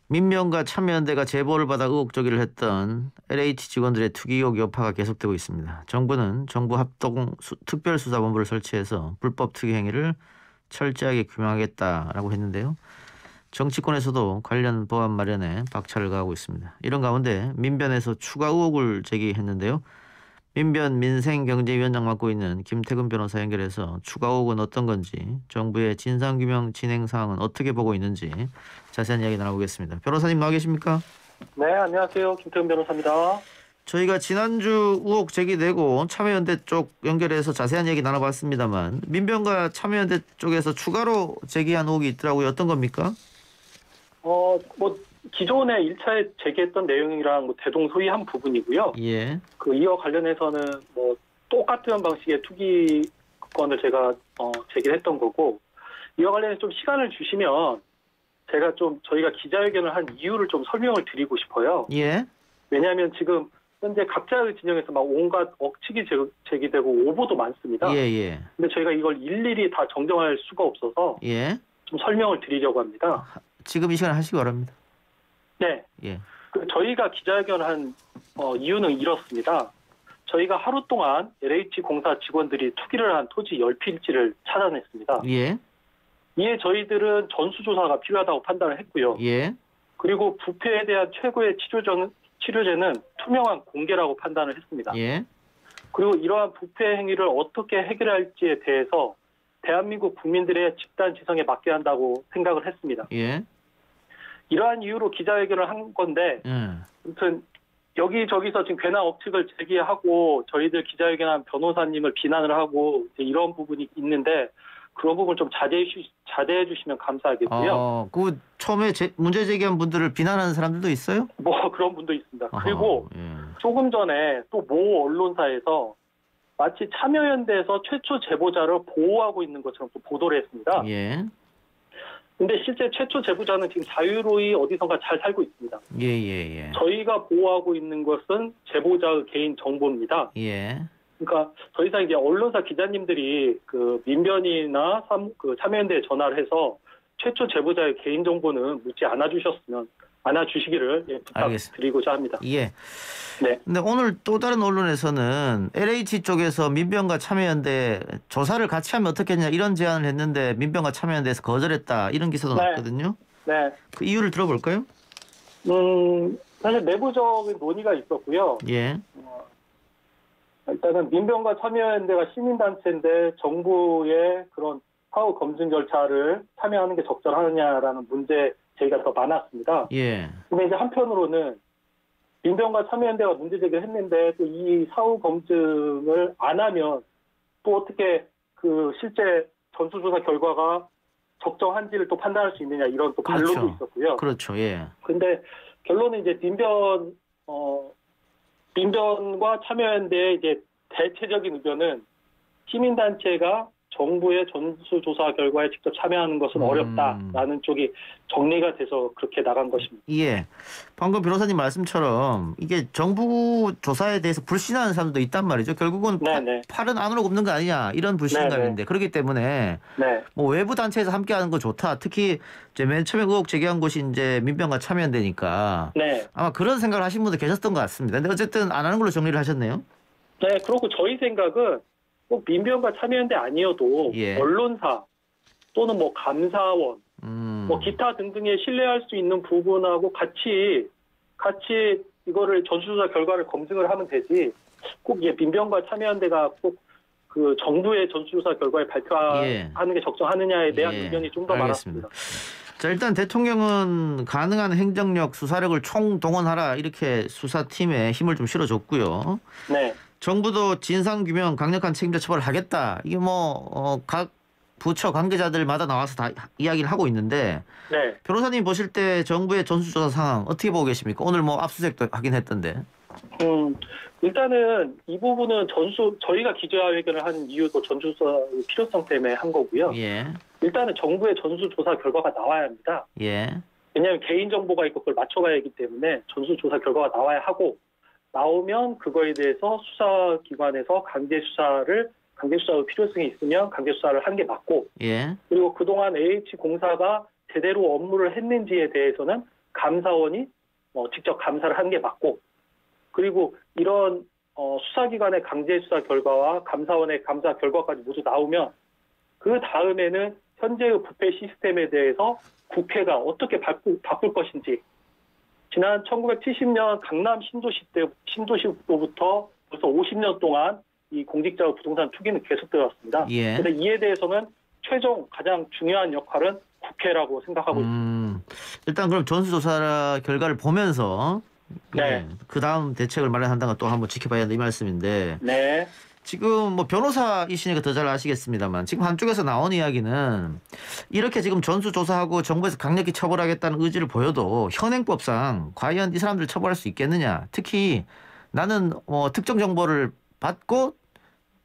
민변과 참여연대가 제보를 받아 의혹 조기를 했던 LH 직원들의 투기 의혹 여파가 계속되고 있습니다. 정부는 정부 합동 특별수사본부를 설치해서 불법 투기 행위를 철저하게 규명하겠다라고 했는데요. 정치권에서도 관련 법안 마련에 박차를 가하고 있습니다. 이런 가운데 민변에서 추가 의혹을 제기했는데요. 민변 민생경제위원장 맡고 있는 김태근 변호사 연결해서 추가 의혹은 어떤 건지, 정부의 진상규명 진행 사항은 어떻게 보고 있는지 자세한 이야기 나눠보겠습니다. 변호사님 나와 계십니까? 네, 안녕하세요. 김태훈 변호사입니다. 저희가 지난주 의혹 제기되고 참여연대 쪽 연결해서 자세한 얘기 나눠봤습니다만, 민변과 참여연대 쪽에서 추가로 제기한 의혹이 있더라고요. 어떤 겁니까? 기존에 1차에 제기했던 내용이랑 대동소이한 부분이고요. 예. 이와 관련해서는 똑같은 방식의 투기 건을 제가 제기를 했던 거고, 이와 관련해서 좀 시간을 주시면 제가 저희가 기자회견을 한 이유를 좀 설명을 드리고 싶어요. 예. 왜냐하면 지금 현재 각자의 진영에서 막 온갖 억측이 제기되고 오보도 많습니다. 예. 근데 저희가 이걸 일일이 다 정정할 수가 없어서 예. 좀 설명을 드리려고 합니다. 지금 이 시간에 하시기 바랍니다. 네. 예. 저희가 기자회견을 한 이유는 이렇습니다. 저희가 하루 동안 LH공사 직원들이 투기를 한 토지 10필지를 찾아냈습니다. 예. 이에 저희들은 전수조사가 필요하다고 판단을 했고요. 예. 그리고 부패에 대한 최고의 치료제는 투명한 공개라고 판단을 했습니다. 예. 그리고 이러한 부패 행위를 어떻게 해결할지에 대해서 대한민국 국민들의 집단 지성에 맡겨야 한다고 생각을 했습니다. 예. 이러한 이유로 기자회견을 한 건데, 아무튼 여기저기서 지금 괜한 억측을 제기하고 저희들 기자회견한 변호사님을 비난을 하고 이런 부분이 있는데, 그런 부분 좀 자제해 주시면 감사하겠고요. 그 처음에 문제 제기한 분들을 비난하는 사람들도 있어요? 그런 분도 있습니다. 그리고 조금 전에 또 모 언론사에서 마치 참여연대에서 최초 제보자를 보호하고 있는 것처럼 또 보도를 했습니다. 예. 근데 실제 최초 제보자는 지금 자유로이 어디선가 잘 살고 있습니다. 예. 저희가 보호하고 있는 것은 제보자의 개인 정보입니다. 예. 그러니까 더 이상 이제 언론사 기자님들이 민변이나 참여연대에 전화를 해서 최초 제보자의 개인 정보는 묻지 않아주시기를 부탁드리고자 합니다. 예. 네. 근데 오늘 또 다른 언론에서는 LH 쪽에서 민변과 참여연대 조사를 같이 하면 어떻겠냐 이런 제안을 했는데 민변과 참여연대에서 거절했다 이런 기사도 났거든요. 네. 그 이유를 들어볼까요? 사실 내부적인 논의가 있었고요. 예. 일단은 민변과 참여연대가 시민단체인데 정부의 그런 사후 검증 절차를 참여하는 게 적절하느냐라는 문제 제기가 더 많았습니다. 예. 근데 이제 한편으로는 민변과 참여연대가 문제 제기를 했는데 또 이 사후 검증을 안 하면 또 어떻게 실제 전수조사 결과가 적정한지를 또 판단할 수 있느냐 이런 또 반론도 있었고요. 그렇죠. 예. 근데 결론은 이제 민변과 참여연대의 이제 대체적인 의견은 시민단체가 정부의 전수조사 결과에 직접 참여하는 것은 어렵다라는 쪽이 정리가 돼서 그렇게 나간 것입니다. 예. 방금 변호사님 말씀처럼 이게 정부 조사에 대해서 불신하는 사람도 있단 말이죠. 결국은 팔은 안으로 굽는 거 아니냐 이런 불신감인데 그렇기 때문에 외부 단체에서 함께하는 거 좋다. 특히 이제 맨 처음에 의혹 제기한 곳이 이제 민변과 참여연대니까 아마 그런 생각을 하신 분도 계셨던 것 같습니다. 근데 어쨌든 안 하는 걸로 정리를 하셨네요. 네, 그렇고 저희 생각은 꼭 민변과 참여연대 아니어도 언론사 또는 감사원, 기타 등등의 신뢰할 수 있는 부분하고 같이 이거를 전수조사 결과를 검증을 하면 되지. 꼭 민변과 참여연대가 꼭 정부의 전수조사 결과를 발표하는 게 적정하느냐에 대한 의견이 좀 더 많았습니다. 자, 일단 대통령은 가능한 행정력, 수사력을 총동원하라 이렇게 수사팀에 힘을 좀 실어줬고요. 네. 정부도 진상규명 강력한 책임자 처벌을 하겠다. 이게 각 부처 관계자들마다 나와서 다 이야기를 하고 있는데 변호사님 보실 때 정부의 전수조사 상황 어떻게 보고 계십니까? 오늘 압수수색도 하긴 했던데. 일단은 이 부분은 저희가 기자회견을 한 이유도 전수조사 필요성 때문에 한 거고요. 예. 일단은 정부의 전수조사 결과가 나와야 합니다. 예. 왜냐하면 개인정보가 있고 그걸 맞춰가야 하기 때문에 전수조사 결과가 나와야 하고 나오면 그거에 대해서 수사기관에서 강제수사의 필요성이 있으면 강제수사를 하는 게 맞고 그리고 그동안 LH공사가 제대로 업무를 했는지에 대해서는 감사원이 직접 감사를 하는 게 맞고, 그리고 이런 수사기관의 강제 수사 결과와 감사원의 감사 결과까지 모두 나오면 그 다음에는 현재의 부패 시스템에 대해서 국회가 어떻게 바꿀 것인지, 지난 1970년 강남 신도시로부터 벌써 50년 동안 이 공직자 부동산 투기는 계속되어 왔습니다. 예. 그런데 이에 대해서는 최종 가장 중요한 역할은 국회라고 생각하고 있습니다. 일단 그럼 전수조사 결과를 보면서 네. 그 다음 대책을 마련한다는 걸 또 한번 지켜봐야 한다 이 말씀인데, 네. 지금 뭐 변호사이시니까 더 잘 아시겠습니다만 지금 한쪽에서 나온 이야기는 이렇게 지금 전수조사하고 정부에서 강력히 처벌하겠다는 의지를 보여도 현행법상 과연 이 사람들을 처벌할 수 있겠느냐, 특히 나는 특정 정보를 받고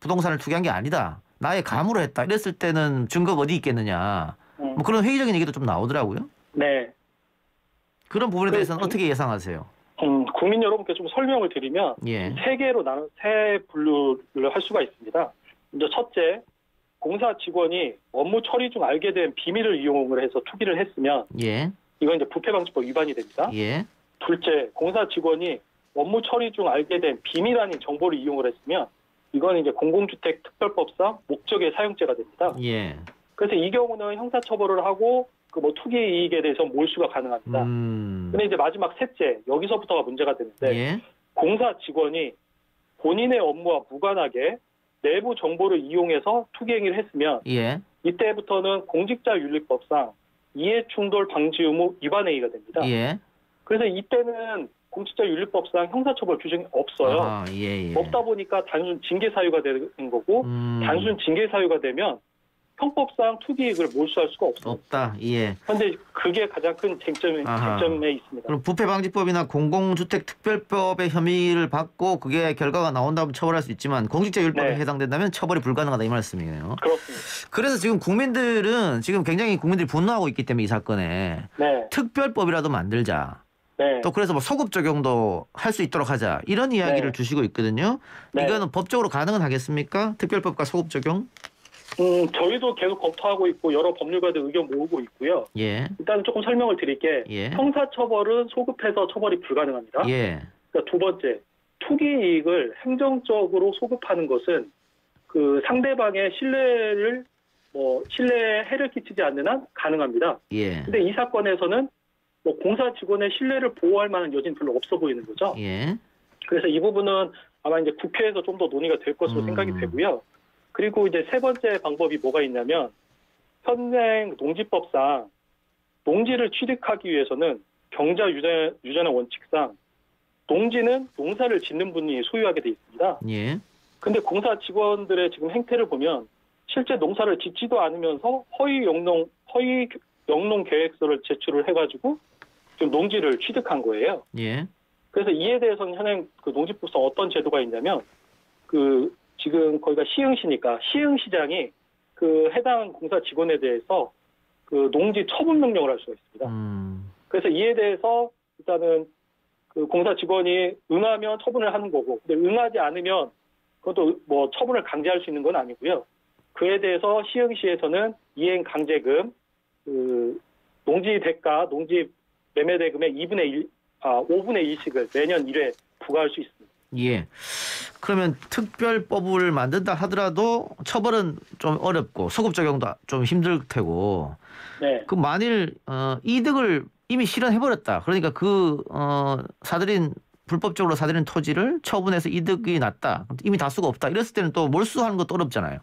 부동산을 투기한 게 아니다, 나의 감으로 했다, 이랬을 때는 증거가 어디 있겠느냐, 뭐 그런 회의적인 얘기도 좀 나오더라고요. 네. 그런 부분에 대해서는 어떻게 예상하세요? 국민 여러분께 좀 설명을 드리면, 예. 세 분류를 할 수가 있습니다. 이제 첫째, 공사 직원이 업무 처리 중 알게 된 비밀을 이용을 해서 투기를 했으면, 예. 이건 이제 부패방지법 위반이 됩니다. 예. 둘째, 공사 직원이 업무 처리 중 알게 된 비밀 아닌 정보를 이용을 했으면, 이건 이제 공공주택 특별법상 목적의 사용죄가 됩니다. 예. 그래서 이 경우는 형사처벌을 하고 투기 이익에 대해서 몰수가 가능합니다. 근데 이제 마지막 셋째, 여기서부터가 문제가 되는데, 예. 공사 직원이 본인의 업무와 무관하게 내부 정보를 이용해서 투기 행위를 했으면, 예. 이때부터는 공직자윤리법상 이해충돌 방지 의무 위반 행위가 됩니다. 예. 그래서 이때는 공직자윤리법상 형사처벌 규정이 없어요. 아, 예. 없다 보니까 단순 징계 사유가 되는 거고, 단순 징계 사유가 되면 형법상 투기 이익을 몰수할 수가 없다. 예. 그런데 그게 가장 큰 쟁점에 있습니다. 그럼 부패방지법이나 공공주택특별법의 혐의를 받고 그게 결과가 나온다면 처벌할 수 있지만 공직자윤리법에 해당된다면 처벌이 불가능하다 이 말씀이네요. 그렇습니다. 그래서 지금 국민들은 지금 굉장히 국민들이 분노하고 있기 때문에 이 사건에 특별법이라도 만들자. 또 그래서 뭐 소급 적용도 할 수 있도록 하자, 이런 이야기를 주시고 있거든요. 이거는 법적으로 가능은 하겠습니까? 특별법과 소급 적용? 저희도 계속 검토하고 있고 여러 법률가들 의견 모으고 있고요. 예. 일단 조금 설명을 드릴게. 형사처벌은 소급해서 처벌이 불가능합니다. 예. 그러니까 두 번째, 투기 이익을 행정적으로 소급하는 것은 그 상대방의 신뢰에 해를 끼치지 않는 한 가능합니다. 예. 근데 이 사건에서는 공사 직원의 신뢰를 보호할 만한 여지는 별로 없어 보이는 거죠. 예. 그래서 이 부분은 아마 이제 국회에서 좀 더 논의가 될 것으로 생각이 되고요. 그리고 이제 세 번째 방법이 뭐가 있냐면, 현행 농지법상 농지를 취득하기 위해서는 경자 유전의 원칙상 농지는 농사를 짓는 분이 소유하게 돼 있습니다. 예. 근데 공사 직원들의 지금 행태를 보면 실제 농사를 짓지도 않으면서 허위 영농 계획서를 제출을 해가지고 지금 농지를 취득한 거예요. 예. 그래서 이에 대해서는 현행 그 농지법상 어떤 제도가 있냐면, 지금 거기가 시흥시니까 시흥시장이 그 해당 공사 직원에 대해서 그 농지 처분 명령을 할 수가 있습니다. 그래서 이에 대해서 일단은 그 공사 직원이 응하면 처분을 하는 거고, 근데 응하지 않으면 그것도 처분을 강제할 수 있는 건 아니고요. 그에 대해서 시흥시에서는 이행 강제금, 농지 대가, 농지 매매 대금의 5분의 1씩을 매년 1회 부과할 수 있습니다. 예. 그러면 특별법을 만든다 하더라도 처벌은 좀 어렵고 소급 적용도 좀 힘들 테고. 네. 그 만일 이득을 이미 실현해버렸다. 그러니까 불법적으로 사들인 토지를 처분해서 이득이 났다. 이미 다수가 없다. 이랬을 때는 또 몰수하는 것도 어렵잖아요.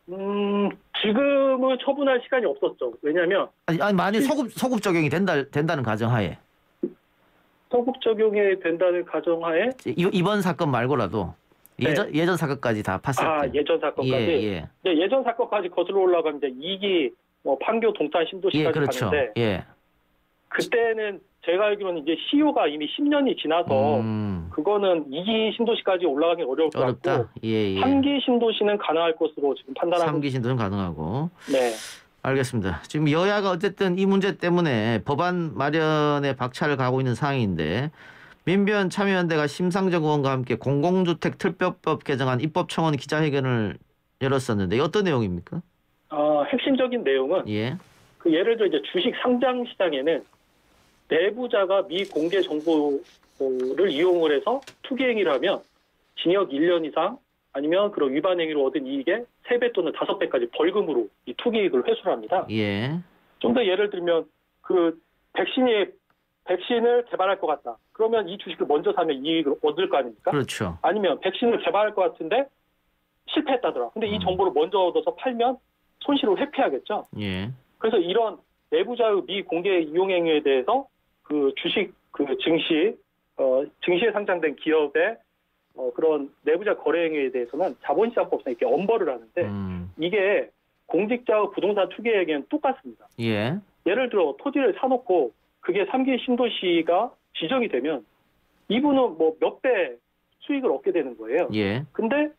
지금은 처분할 시간이 없었죠. 왜냐하면 만일 소급 적용이 된다는 가정하에. 소급 적용이 된다는 가정하에 이번 사건 말고라도 예전 사건까지 다 팠을 때. 예전 사건까지. 예전 사건까지 거슬러 올라가면 이제 2기 판교 동탄 신도시까지 그렇죠. 가는데 그때는 제가 알기로는 이제 시효가 이미 10년이 지나서 그거는 2기 신도시까지 올라가기 어려울 것 같고 3기 신도시는 가능할 것으로 지금 판단하고 3기 신도시는 가능하고. 네. 알겠습니다. 지금 여야가 어쨌든 이 문제 때문에 법안 마련에 박차를 가고 있는 상황인데, 민변 참여연대가 심상정 의원과 함께 공공주택 특별법 개정안 입법청원 기자회견을 열었었는데 어떤 내용입니까? 핵심적인 내용은 예를 들어 이제 주식 상장 시장에는 내부자가 미공개 정보를 이용을 해서 투기 행위를 하면 징역 1년 이상 아니면 그런 위반 행위로 얻은 이익의 3배 또는 5배까지 벌금으로 이 투기이익을 회수를 합니다. 예. 좀 더 예를 들면 그 백신을 개발할 것 같다. 그러면 이 주식을 먼저 사면 이익을 얻을 거 아닙니까? 그렇죠. 아니면 백신을 개발할 것 같은데 실패했다더라. 근데 이 정보를 먼저 얻어서 팔면 손실을 회피하겠죠. 예. 그래서 이런 내부자의 미공개 이용행위에 대해서 그 주식 그 증시에 상장된 기업의 그런 내부자 거래 행위에 대해서는 자본시장법상 이렇게 엄벌을 하는데 이게 공직자의 부동산 투기 행위는 똑같습니다. 예. 예를 들어 토지를 사놓고 그게 3기 신도시가 지정이 되면 이분은 뭐 몇 배 수익을 얻게 되는 거예요. 예. 근데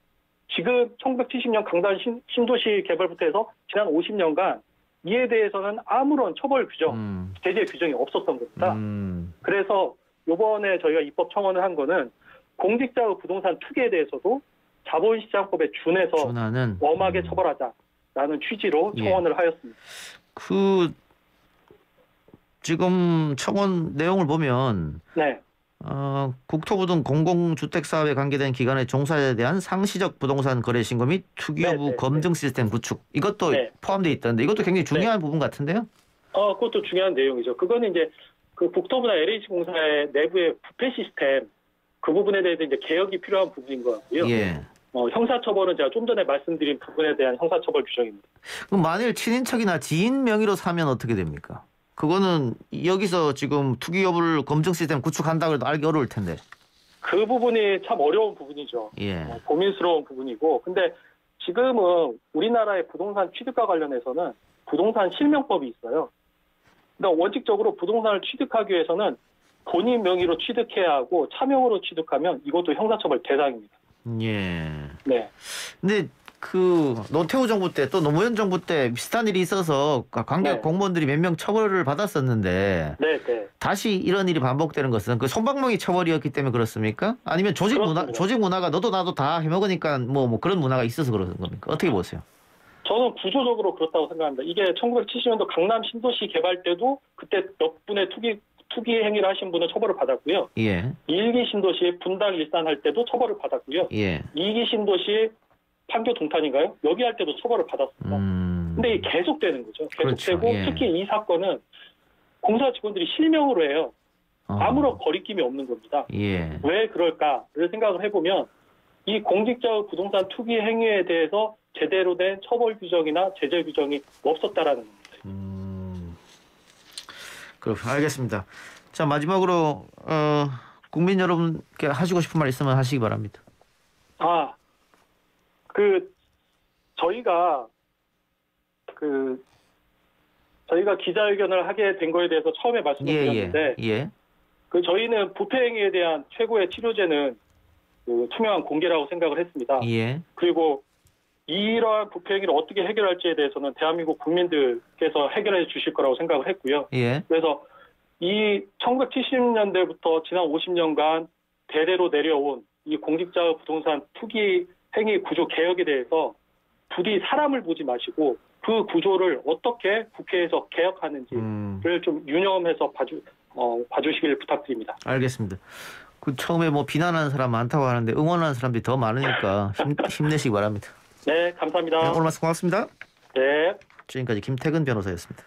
지금 1970년 강남 신도시 개발부터 해서 지난 50년간 이에 대해서는 아무런 처벌 규정, 제재 규정이 없었던 겁니다. 그래서 이번에 저희가 입법 청원을 한 거는 공직자의 부동산 투기에 대해서도 자본시장법에 준해서 엄하게 처벌하자라는 취지로 청원을 하였습니다. 그 지금 청원 내용을 보면 네. 국토부 등 공공주택사업에 관계된 기관의 종사에 대한 상시적 부동산 거래 신고 및 투기 여부 검증 시스템 구축 이것도 포함되어 있다는데 이것도 굉장히 중요한 부분 같은데요? 그것도 중요한 내용이죠. 그거는 이제 그 국토부나 LH공사의 내부의 부패 시스템 그 부분에 대해서 이제 개혁이 필요한 부분인 것 같고요. 예. 형사처벌은 제가 좀 전에 말씀드린 부분에 대한 형사처벌 규정입니다. 그럼 만일 친인척이나 지인 명의로 사면 어떻게 됩니까? 그거는 여기서 지금 투기 여부를 검증 시스템 구축한다고 해도 알기 어려울 텐데. 그 부분이 참 어려운 부분이죠. 예. 고민스러운 부분이고. 근데 지금은 우리나라의 부동산 취득과 관련해서는 부동산 실명법이 있어요. 그러니까 원칙적으로 부동산을 취득하기 위해서는 본인 명의로 취득해야 하고 차명으로 취득하면 이것도 형사처벌 대상입니다. 예. 네. 근데 그 노태우 정부 때 또 노무현 정부 때 비슷한 일이 있어서 관계 공무원들이 몇 명 처벌을 받았었는데 다시 이런 일이 반복되는 것은 그 솜방망이 처벌이었기 때문에 그렇습니까? 아니면 조직 문화가 너도 나도 다 해먹으니까 뭐 그런 문화가 있어서 그런 겁니까? 어떻게 보세요? 저는 구조적으로 그렇다고 생각합니다. 이게 1970년도 강남 신도시 개발 때도 그때 몇 분의 투기 행위를 하신 분은 처벌을 받았고요. 예. 1기 신도시 분당 일산할 때도 처벌을 받았고요. 예. 2기 신도시 판교 동탄인가요? 여기 할 때도 처벌을 받았습니다. 근데 이게 계속되는 거죠. 계속되고 그렇죠. 예. 특히 이 사건은 공사 직원들이 실명으로 해요. 아무런 거리낌이 없는 겁니다. 예. 왜 그럴까를 생각을 해보면 이 공직자의 부동산 투기 행위에 대해서 제대로 된 처벌 규정이나 제재 규정이 없었다라는 겁니다. 그렇군요. 알겠습니다. 자, 마지막으로 국민 여러분께 하시고 싶은 말 있으면 하시기 바랍니다. 저희가 기자회견을 하게 된 거에 대해서 처음에 말씀드렸는데, 저희는 부패 행위에 대한 최고의 치료제는 그 투명한 공개라고 생각을 했습니다. 예. 그리고 이러한 부패 행위를 어떻게 해결할지에 대해서는 대한민국 국민들께서 해결해 주실 거라고 생각을 했고요. 예. 그래서 이 1970년대부터 지난 50년간 대대로 내려온 이 공직자의 부동산 투기 행위 구조 개혁에 대해서 부디 사람을 보지 마시고 그 구조를 어떻게 국회에서 개혁하는지를 좀 유념해서 봐주시길 부탁드립니다. 알겠습니다. 그 처음에 뭐 비난하는 사람 많다고 하는데 응원하는 사람들이 더 많으니까 힘내시기 바랍니다. 네, 감사합니다. 네, 오늘 말씀 고맙습니다. 네. 지금까지 김태근 변호사였습니다.